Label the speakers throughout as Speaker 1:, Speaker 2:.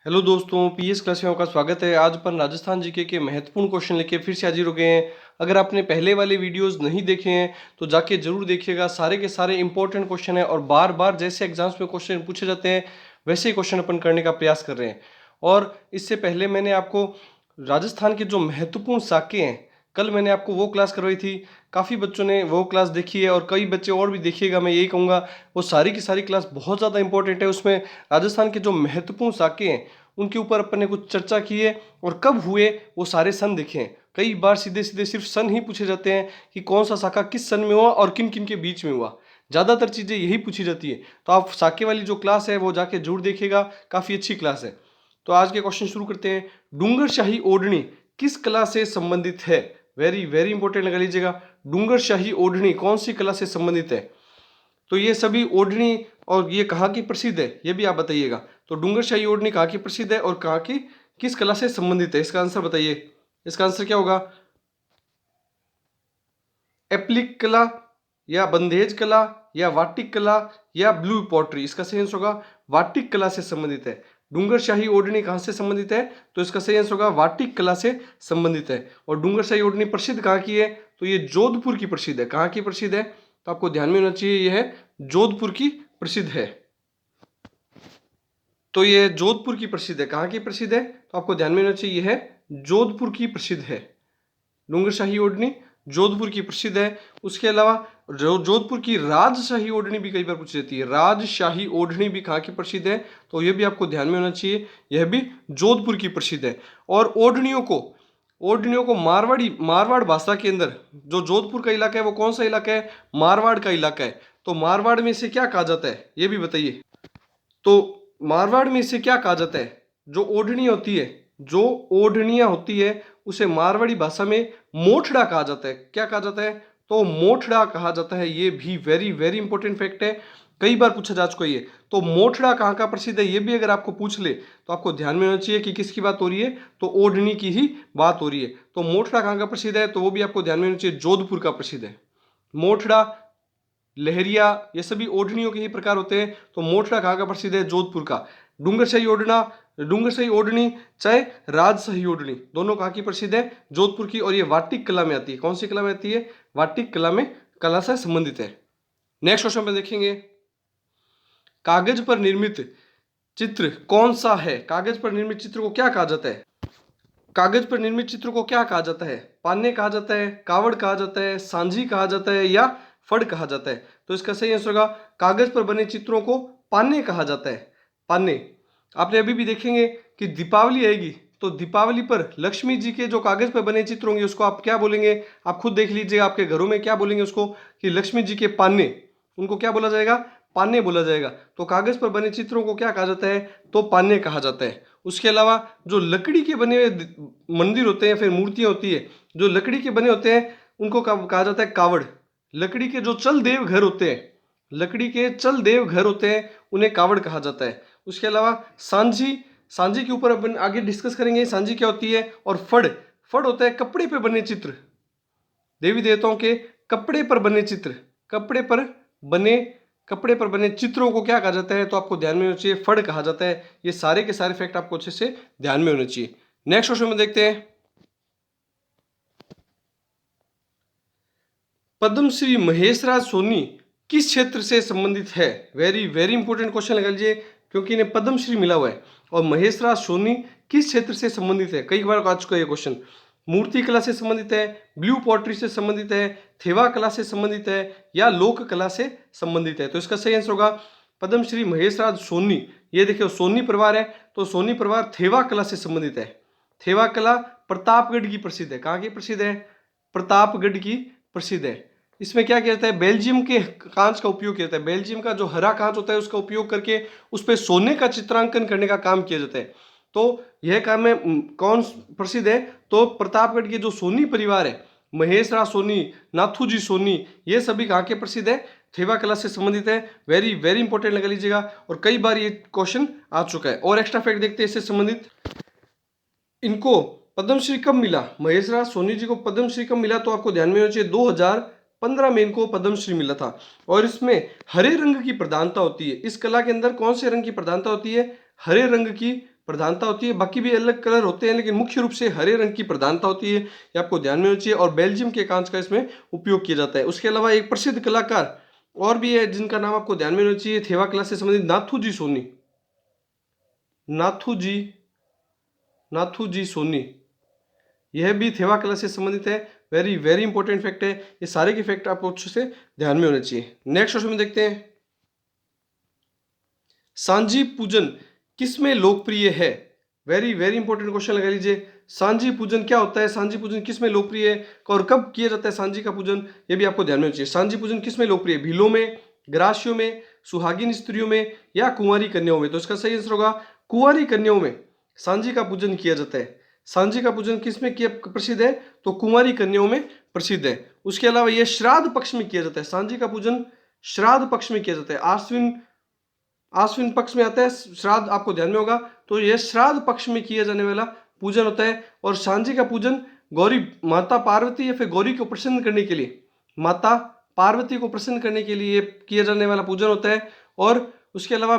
Speaker 1: Hello दोस्तों, PS class में आपका स्वागत है। आज अपन राजस्थान जीके के महत्वपूर्ण क्वेश्चन लेके फिर से हाजिर हो गए हैं। अगर आपने पहले वाले वीडियोस नहीं देखे हैं तो जाके जरूर देखिएगा। सारे के सारे इंपॉर्टेंट क्वेश्चन है और बार बार जैसे एग्जाम्स में क्वेश्चन पूछे जाते हैं वैसे ही क्वेश्चन अपन करने का प्रयास कर रहे हैं। और इससे पहले मैंने आपको राजस्थान के जो महत्वपूर्ण साके हैं, कल मैंने आपको वो क्लास करवाई थी। काफ़ी बच्चों ने वो क्लास देखी है और कई बच्चे और भी देखिएगा। मैं यही कहूँगा वो सारी की सारी क्लास बहुत ज़्यादा इंपॉर्टेंट है। उसमें राजस्थान के जो महत्वपूर्ण साके हैं उनके ऊपर अपन ने कुछ चर्चा की है और कब हुए वो सारे सन देखे हैं। कई बार सीधे सीधे सिर्फ सन ही पूछे जाते हैं कि कौन सा साका किस सन में हुआ और किन किन के बीच में हुआ। ज़्यादातर चीज़ें यही पूछी जाती है। तो आप साके वाली जो क्लास है वो जाके जरूर देखिएगा, काफ़ी अच्छी क्लास है। तो आज के क्वेश्चन शुरू करते हैं। डूंगरशाही ओढ़नी किस कला से संबंधित है? वेरी वेरी इंपॉर्टेंट लगा लीजिएगा। डूंगरशाही ओढ़नी कौन सी कला से संबंधित है? तो ये सभी ओढ़नी और ये कहाँ की प्रसिद्ध है ये भी आप बताइएगा। तो डूंगरशाही ओढ़नी कहाँ की प्रसिद्ध है और कहाँ की किस कला से संबंधित है? इसका आंसर बताइए। इसका आंसर क्या होगा? एप्लिक कला या बंधेज कला या वाटिक कला या ब्लू पॉटरी? इसका सही आंसर होगा वाटिक कला से संबंधित है। डूंगरशाही ओढ़नी कहाँ से संबंधित है? तो इसका सही आंसर होगा वाटिक कला से संबंधित है। और डूंगरशाही ओढ़नी प्रसिद्ध कहाँ की है? तो ये जोधपुर की प्रसिद्ध है। कहाँ की प्रसिद्ध है? तो आपको ध्यान में होना चाहिए, यह है जोधपुर की प्रसिद्ध है। तो ये जोधपुर की प्रसिद्ध है। कहाँ की प्रसिद्ध है? तो आपको ध्यान में होना चाहिए, यह है जोधपुर की प्रसिद्ध है। डूंगरशाही ओढ़नी जोधपुर की प्रसिद्ध है। उसके अलावा जोधपुर की राजशाही ओढ़नी भी कई बार पूछी जाती है। राजशाही ओढ़नी भी कहाँ की प्रसिद्ध है? तो यह भी आपको ध्यान में होना चाहिए, यह भी जोधपुर की प्रसिद्ध है। और ओढ़नियों को मारवाड़ भाषा के अंदर जो जोधपुर का इलाका है वो कौन सा इलाका है? मारवाड़ का इलाका है। तो मारवाड़ में इसे क्या कहा जाता है ये भी बताइए। तो मारवाड़ में इसे क्या कहा जाता है? जो ओढ़नी होती है, जो ओढ़नियां होती है उसे मारवाड़ी भाषा में मोठड़ा कहा जाता है। क्या कहा जाता है? तो मोठड़ा कहा जाता है। ये भी वेरी वेरी इंपॉर्टेंट फैक्ट है, कई बार पूछा जा चुका है ये। तो मोठड़ा कहाँ का प्रसिद्ध है ये भी अगर आपको पूछ ले तो आपको ध्यान में होना चाहिए कि किसकी बात हो रही है? तो ओढ़नी की ही बात हो रही है। तो मोठड़ा कहाँ का प्रसिद्ध है? तो वो भी आपको ध्यान में होना चाहिए, जोधपुर का प्रसिद्ध है। मोठड़ा, लहरिया, ये सभी ओढ़नियों के ही प्रकार होते हैं। तो मोठड़ा कहाँ का प्रसिद्ध है? जोधपुर का। डूंगरशाही ओढ़नी चाहे राजशाही ओढ़नी, दोनों कहाँ की प्रसिद्ध है? जोधपुर की। और ये वाटिक कला में आती है। कौन सी कला में आती है? वाटिक कला में, कला से संबंधित है। नेक्स्ट क्वेश्चन पे देखेंगे, कागज पर निर्मित चित्र कौन सा है? कागज पर निर्मित चित्र को क्या कहा जाता है? कागज पर निर्मित चित्र को क्या कहा जाता है? पान्ने कहा जाता है, कावड़ कहा जाता है, सांझी कहा जाता है या फड़ कहा जाता है? तो इसका सही आंसर होगा कागज पर बने चित्रों को पान्ने कहा जाता है। पान्ने। आपने अभी भी देखेंगे कि दीपावली आएगी तो दीपावली पर लक्ष्मी जी के जो कागज पर बने चित्र होंगे उसको आप क्या बोलेंगे? आप खुद देख लीजिए आपके घरों में क्या बोलेंगे उसको, कि लक्ष्मी जी के पान्ने। उनको क्या बोला जाएगा? पान्ने बोला जाएगा। तो कागज पर बने चित्रों को क्या कहा जाता है? तो पान्ने कहा जाता है। उसके अलावा जो लकड़ी के बने हुए मंदिर होते हैं, फिर मूर्तियां होती है जो लकड़ी के बने होते हैं उनको कहा जाता है कावड़। लकड़ी के जो चल देव घर होते हैं, लकड़ी के चल देव घर होते हैं उन्हें कावड़ कहा जाता है। उसके अलावा सांझी, सांझी के ऊपर अपन आगे डिस्कस करेंगे सांझी क्या होती है। और फड़, फड़ होता है कपड़े पे बने चित्र, देवी देवताओं के कपड़े पर बने चित्र। कपड़े पर बने, कपड़े पर बने चित्रों को क्या कहा जाता है? तो आपको ध्यान में होना चाहिए, फड़ कहा जाता है। ये सारे के सारे फैक्ट आपको अच्छे से ध्यान में होने चाहिए। नेक्स्ट क्वेश्चन में देखते हैं, पद्मश्री महेशराज सोनी किस क्षेत्र से संबंधित है? वेरी वेरी इंपॉर्टेंट क्वेश्चन लगा लीजिए क्योंकि इन्हें पद्मश्री मिला हुआ है। और महेशराज सोनी किस क्षेत्र से संबंधित है? कई बार आ चुका है ये क्वेश्चन। मूर्ति कला से संबंधित है, ब्लू पॉटरी से संबंधित है, थेवा कला से संबंधित है या लोक कला से संबंधित है? तो इसका सही आंसर होगा पद्मश्री महेशराज सोनी। ये देखिए सोनी परिवार है तो सोनी परिवार थेवा कला से संबंधित है। थेवा कला प्रतापगढ़ की प्रसिद्ध है। कहाँ की प्रसिद्ध है? प्रतापगढ़ की प्रसिद्ध है। इसमें क्या किया जाता है? बेल्जियम के कांच का उपयोग किया जाता है। बेल्जियम का जो हरा कांच होता है उसका उपयोग करके उस पर सोने का चित्रांकन करने का काम किया जाता है। तो यह काम में कौन प्रसिद्ध है? तो प्रतापगढ़ के जो सोनी परिवार है, महेशराज सोनी, नाथूजी सोनी, ये सभी कहाँ के प्रसिद्ध है? थेवा कला से संबंधित है। वेरी वेरी इंपॉर्टेंट लगा लीजिएगा और कई बार ये क्वेश्चन आ चुका है। और एक्स्ट्रा फैक्ट देखते हैं इससे संबंधित, इनको पद्मश्री कब मिला? महेशराज सोनी जी को पद्मश्री कब मिला? तो आपको ध्यान में होना चाहिए 2015 में इनको पद्मश्री मिला था। और इसमें हरे रंग की प्रधानता होती है। इस कला के अंदर कौन से रंग की प्रधानता होती है? हरे रंग की प्रधानता होती है, बाकी भी अलग कलर होते हैं लेकिन मुख्य रूप से हरे रंग की प्रधानता होती है, ये आपको ध्यान में होना चाहिए। और बेल्जियम के कांच का इसमें उपयोग किया जाता है। उसके अलावा एक प्रसिद्ध कलाकार और भी है जिनका नाम आपको ध्यान में होना चाहिए, थेवा कला से संबंधित नाथूजी सोनी। नाथूजी सोनी, यह भी थेवा कला से संबंधित है। वेरी वेरी इंपॉर्टेंट फैक्ट है, ये सारे के फैक्ट आपको अच्छे से ध्यान में होने चाहिए। नेक्स्ट क्वेश्चन में देखते हैं, सांझी पूजन किसमें लोकप्रिय है? वेरी वेरी इंपॉर्टेंट क्वेश्चन लगा लीजिए। सांझी पूजन क्या होता है, सांझी पूजन किसमें लोकप्रिय है और कब किया जाता है सांझी का पूजन, ये भी आपको ध्यान में होना चाहिए। सांझी पूजन किसमें लोकप्रिय है? भीलों में, ग्रासियों में, सुहागिन स्त्रियों में या कुंवारी कन्याओं में? तो इसका सही आंसर होगा कुंवारी कन्याओं में सांझी का पूजन किया जाता है। सांझी का पूजन किसमें किया प्रसिद्ध है? तो कुंवारी कन्याओं में प्रसिद्ध है। उसके अलावा यह श्राद्ध पक्ष में किया जाता है। सांझी का पूजन श्राद्ध पक्ष में किया जाता है। आश्विन पक्ष में आता है श्राद्ध, आपको ध्यान में होगा। तो यह श्राद्ध पक्ष में किया जाने वाला पूजन होता है। और सांझी का पूजन गौरी माता पार्वती या फिर गौरी को प्रसन्न करने के लिए, माता पार्वती को प्रसन्न करने के लिए किया जाने वाला पूजन होता है। और उसके अलावा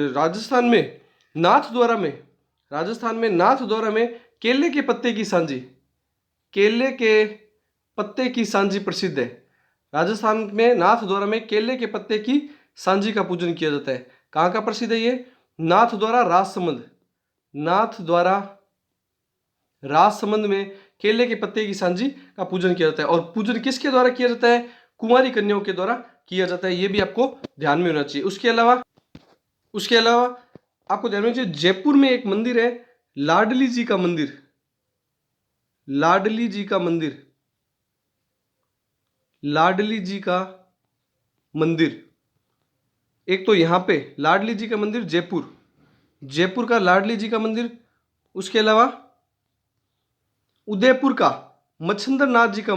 Speaker 1: राजस्थान में नाथद्वारा में केले के पत्ते की सांझी, केले के पत्ते की सांझी प्रसिद्ध है। राजस्थान में नाथद्वारा में केले के पत्ते की सांझी का पूजन किया जाता है। कहाँ का प्रसिद्ध है ये? नाथद्वारा राजसमंद में केले के पत्ते की सांझी का पूजन किया जाता है। और पूजन किसके द्वारा किया जाता है? कुंवारी कन्याओं के द्वारा किया जाता है। ये भी आपको ध्यान में होना चाहिए। उसके अलावा आपको ध्यान में होना चाहिए, जयपुर में एक मंदिर है लाडली जी का मंदिर। लाडली जी का मंदिर, एक तो यहां पे लाडली जी का मंदिर जयपुर का लाडली जी का मंदिर। उसके अलावा उदयपुर का मच्छंदर नाथ जी का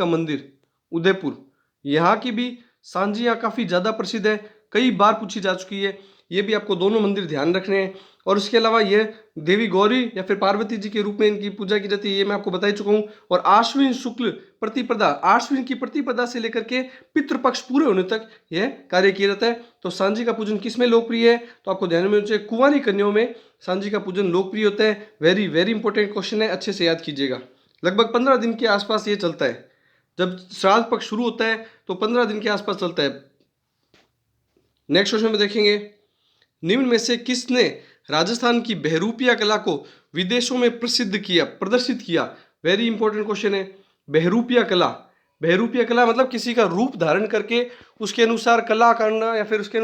Speaker 1: मंदिर उदयपुर, यहाँ की भी सांझियाँ काफ़ी ज़्यादा प्रसिद्ध है, कई बार पूछी जा चुकी है। ये भी आपको दोनों मंदिर ध्यान रखने हैं। और उसके अलावा ये देवी गौरी या फिर पार्वती जी के रूप में इनकी पूजा की जाती है, ये मैं आपको बता ही चुका हूँ। और आश्विन शुक्ल प्रतिपदा, आश्विन की प्रतिपदा से लेकर के पितृपक्ष पूरे होने तक यह कार्य किया जाता है। तो सांझी का पूजन किसमें लोकप्रिय है? तो आपको ध्यान में होना चाहिए, कुंवारी कन्याओं में सांझी का पूजन लोकप्रिय होता है। वेरी वेरी इंपॉर्टेंट क्वेश्चन है, अच्छे से याद कीजिएगा। लगभग 15 दिन के आसपास ये चलता है। जब श्राद्ध पक्ष शुरू होता है तो 15 दिन के आसपास चलता है। नेक्स्ट क्वेश्चन में देखेंगे, निम्न में से किसने राजस्थान की बहरूपिया कला को विदेशों में प्रदर्शित किया? वेरी इंपॉर्टेंट क्वेश्चन है। बहरूपिया कला मतलब किसी का रूप धारण करके उसके अनुसार कला करना या फिर उसके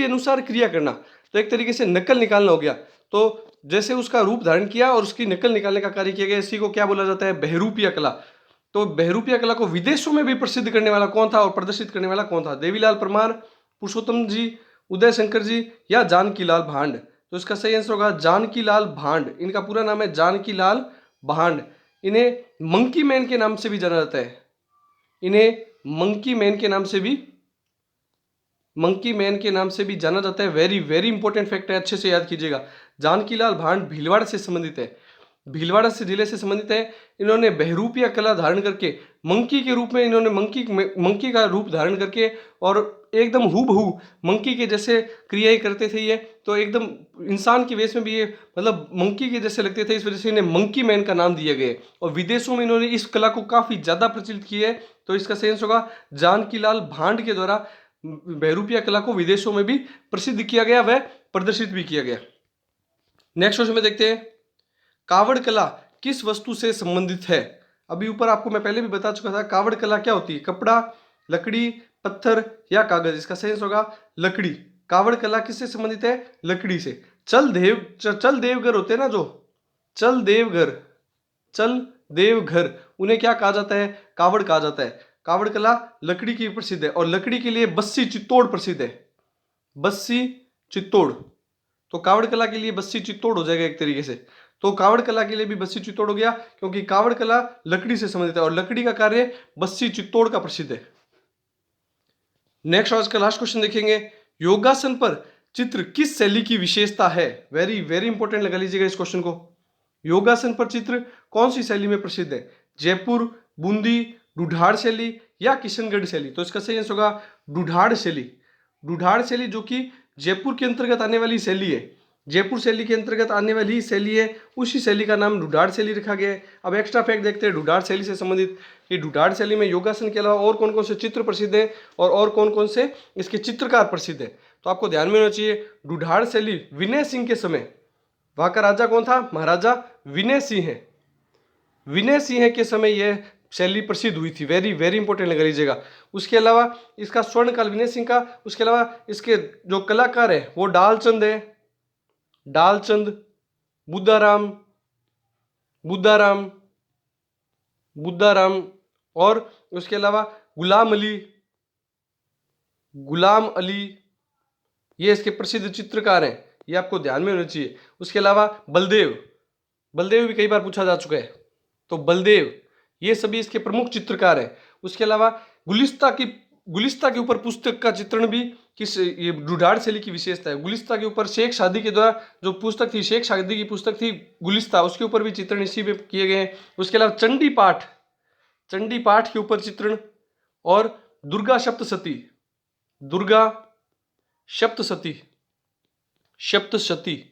Speaker 1: अनुसार क्रिया करना। तो एक तरीके से नकल निकालना हो गया। तो जैसे उसका रूप धारण किया और उसकी नकल निकालने का कार्य किया गया, इसी को क्या बोला जाता है? बहरूपिया कला। तो बहरूपिया कला को विदेशों में भी प्रसिद्ध करने वाला कौन था और प्रदर्शित करने वाला कौन था? देवीलाल परमार, पुरुषोत्तम जी, उदय शंकर जी या जानकीलाल भांड? तो इसका सही आंसर होगा जानकीलाल भांड। इनका पूरा नाम है जानकीलाल भांड। इन्हें मंकी मैन के नाम से भी जाना जाता है। मंकी मैन के नाम से भी जाना जाता है। वेरी वेरी इंपॉर्टेंट फैक्ट है, अच्छे से याद कीजिएगा। जानकीलाल भांड भीलवाड़ा से संबंधित है, भीलवाड़ा से जिले से संबंधित है। इन्होंने बहरूपिया कला धारण करके मंकी के रूप में इन्होंने मंकी का रूप धारण करके और एकदम हूबहू मंकी के जैसे क्रियाएं करते थे। ये तो एकदम इंसान के वेश में भी ये मतलब मंकी के जैसे लगते थे, इस वजह से इन्हें मंकी मैन का नाम दिया गया। और विदेशों में इन्होंने इस कला को काफ़ी ज़्यादा प्रचलित किया है। तो इसका सही आंसर होगा जानकीलाल भांड के द्वारा बहरूपिया कला को विदेशों में भी प्रसिद्ध किया गया, वह प्रदर्शित भी किया गया। नेक्स्ट क्वेश्चन में देखते हैं, कावड़ कला किस वस्तु से संबंधित है? अभी ऊपर आपको मैं पहले भी बता चुका था, कावड़ कला क्या होती है? कपड़ा, लकड़ी, पत्थर या कागज? इसका सही आंसर होगा लकड़ी। कावड़ कला किससे संबंधित है? लकड़ी से। चल देवघर होते हैं ना, जो चल देवघर, उन्हें क्या कहा जाता है? कावड़ कहा जाता है। कावड़ कला लकड़ी की प्रसिद्ध है और लकड़ी के लिए बस्सी चित्तौड़ प्रसिद्ध है। बस्सी चित्तौड़, तो कावड़ कला के लिए बस्सी चित्तौड़ हो जाएगा एक तरीके से। तो कावड़ कला के लिए भी बस्सी चित्तौड़ हो गया, क्योंकि कावड़ कला लकड़ी से संबंधित है और लकड़ी का कार्य बस्सी चित्तौड़ का प्रसिद्ध है। नेक्स्ट आज का लास्ट क्वेश्चन देखेंगे, योगासन पर चित्र किस शैली की विशेषता है? वेरी वेरी इंपॉर्टेंट लगा लीजिएगा इस क्वेश्चन को। योगासन पर चित्र कौन सी शैली में प्रसिद्ध है? जयपुर, बूंदी, ढूढ़ाड़ शैली या किशनगढ़ शैली? तो इसका सही आंसर होगा ढूढ़ाड़ शैली। ढूढ़ाड़ शैली जो कि जयपुर के अंतर्गत आने वाली शैली है, जयपुर शैली के अंतर्गत आने वाली शैली है, उसी शैली का नाम ढूढ़ाड़ शैली रखा गया है। अब एक्स्ट्रा फैक्ट देखते हैं ढूढ़ाड़ शैली से संबंधित कि ढूढ़ाड़ शैली में योगासन के अलावा और कौन कौन से चित्र प्रसिद्ध है और कौन कौन से इसके चित्रकार प्रसिद्ध है। तो आपको ध्यान में होना चाहिए ढूढ़ाड़ शैली विनय सिंह के समय, वहां का राजा कौन था, महाराजा विनय सिंह है, विनय सिंह के समय यह शैली प्रसिद्ध हुई थी। वेरी वेरी इंपॉर्टेंट लगा लीजिएगा। उसके अलावा इसका स्वर्णकाल विनय सिंह का, उसके अलावा इसके जो कलाकार है वो डालचंद है, डालचंद, बुद्धाराम, बुद्धाराम, बुद्धाराम, और उसके अलावा गुलाम अली, गुलाम अली, ये इसके प्रसिद्ध चित्रकार हैं, ये आपको ध्यान में होना चाहिए। उसके अलावा बलदेव, बलदेव भी कई बार पूछा जा चुका है, तो बलदेव, ये सभी इसके प्रमुख चित्रकार हैं। उसके अलावा गुलिस्ता के ऊपर पुस्तक का चित्रण भी किस, ये ढूढ़ाड़ शैली की विशेषता है। गुलिस्ता के ऊपर शेख शादी के द्वारा जो पुस्तक थी, शेख शादी की पुस्तक थी गुलिस्ता, उसके ऊपर भी चित्रण इसी में किए गए हैं। उसके अलावा चंडी पाठ, चंडी पाठ के ऊपर चित्रण, और दुर्गा सप्तशती, दुर्गा सप्तशती, सप्तशती,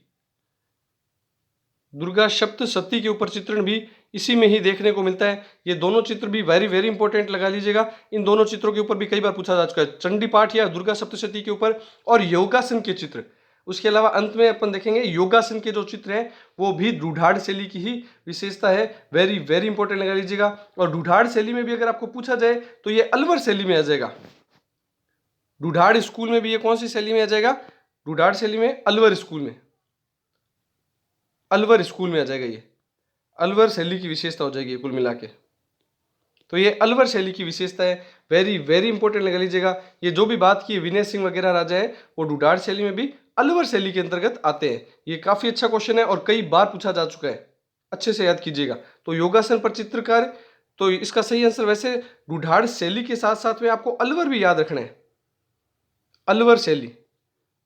Speaker 1: दुर्गा सप्तशती के ऊपर चित्रण भी इसी में ही देखने को मिलता है। ये दोनों चित्र भी वेरी वेरी इंपॉर्टेंट लगा लीजिएगा। इन दोनों चित्रों के ऊपर भी कई बार पूछा जा चुका है, चंडी पाठ या दुर्गा सप्तशती के ऊपर, और योगासन के चित्र। उसके अलावा अंत में अपन देखेंगे योगासन के जो चित्र हैं वो भी ढूढ़ाड़ शैली की ही विशेषता है। वेरी वेरी इंपॉर्टेंट लगा लीजिएगा। और ढूढ़ाड़ शैली में भी अगर आपको पूछा जाए तो ये अलवर शैली में आ जाएगा। ढूढ़ाड़ स्कूल में भी ये कौन सी शैली में आ जाएगा, ढूढ़ाड़ शैली में अलवर स्कूल में, अलवर स्कूल में आ जाएगा। ये अलवर शैली की विशेषता हो जाएगी कुल मिला के। तो ये अलवर शैली की विशेषता है, वेरी वेरी इंपॉर्टेंट लगा लीजिएगा। ये जो भी बात की विनय सिंह वगैरह राजा है वो ढूढ़ाड़ शैली में भी अलवर शैली के अंतर्गत आते हैं। ये काफी अच्छा क्वेश्चन है और कई बार पूछा जा चुका है, अच्छे से याद कीजिएगा। तो योगासन पर चित्रकार, तो इसका सही आंसर वैसे ढूढ़ाड़ शैली के साथ साथ में आपको अलवर भी याद रखना है। अलवर शैली,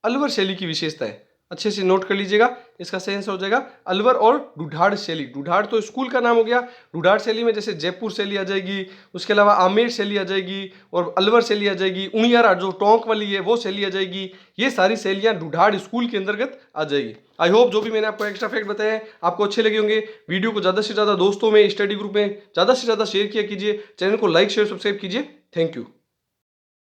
Speaker 1: अलवर शैली की विशेषता है, अच्छे से नोट कर लीजिएगा। इसका सही आंसर हो जाएगा अलवर और ढूढ़ाड़ शैली। ढूढ़ाड़ तो स्कूल का नाम हो गया। ढूढ़ाड़ शैली में जैसे जयपुर शैली आ जाएगी, उसके अलावा आमेर शैली आ जाएगी, और अलवर शैली आ जाएगी, उनियारा जो टोंक वाली है वो शैली आ जाएगी। ये सारी शैलियां ढूढ़ाड़ स्कूल के अंतर्गत आ जाएगी। आई होप जो भी मैंने आपको एक्स्ट्रा फैक्ट बताए हैं आपको अच्छे लगे होंगे। वीडियो को ज़्यादा से ज़्यादा दोस्तों में, स्टडी ग्रुप में ज़्यादा से ज़्यादा शेयर किया कीजिए। चैनल को लाइक शेयर सब्सक्राइब कीजिए। Thank you.